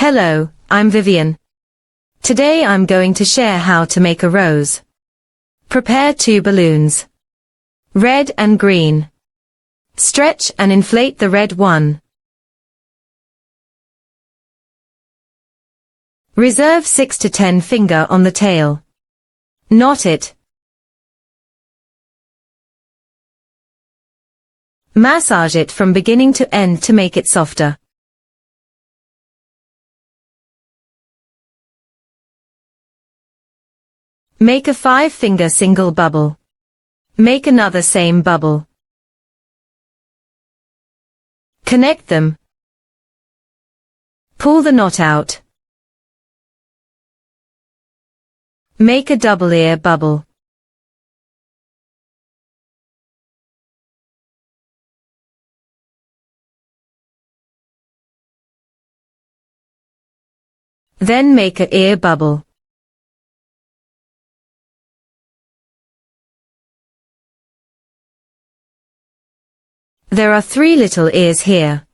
Hello, I'm Vivian. Today I'm going to share how to make a rose. Prepare 2 balloons. Red and green. Stretch and inflate the red one. Reserve 6 to 10 finger on the tail. Knot it. Massage it from beginning to end to make it softer. Make a 5-finger single bubble. Make another same bubble. Connect them. Pull the knot out. Make a double ear bubble. Then make a ear bubble. There are 3 little ears here.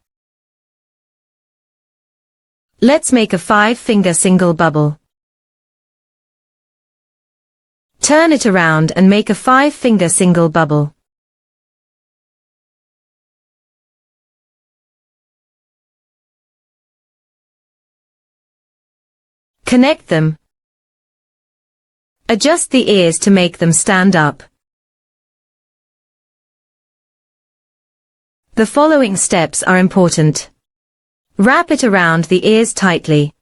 Let's make a 5-finger single bubble. Turn it around and make a 5-finger single bubble. Connect them. Adjust the ears to make them stand up. The following steps are important. Wrap it around the ears tightly.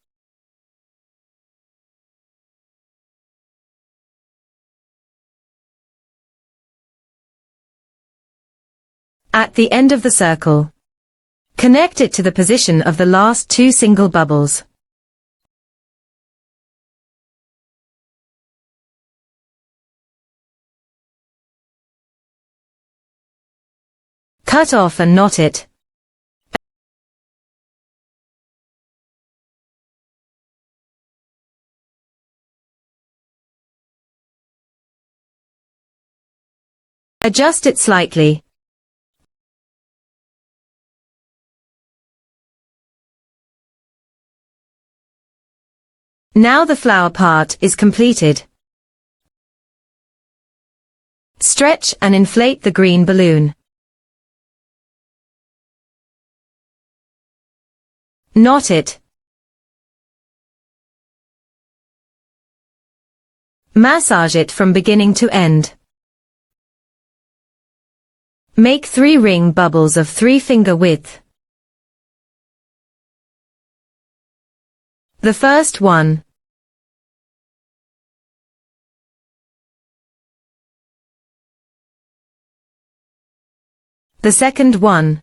At the end of the circle, connect it to the position of the last 2 single bubbles. Cut off and knot it. Adjust it slightly. Now the flower part is completed. Stretch and inflate the green balloon. Knot it. Massage it from beginning to end. Make 3 ring bubbles of 3-finger width. The first one. The second one.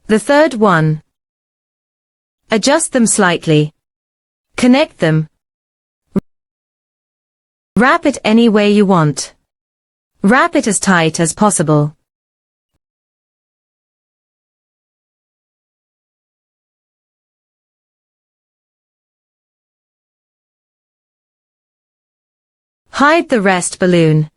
The third one. Adjust them slightly. Connect them. Wrap it any way you want. Wrap it as tight as possible. Hide the rest balloon.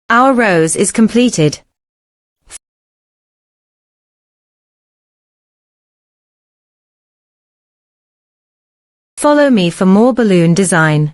Our rose is completed. Follow me for more balloon design.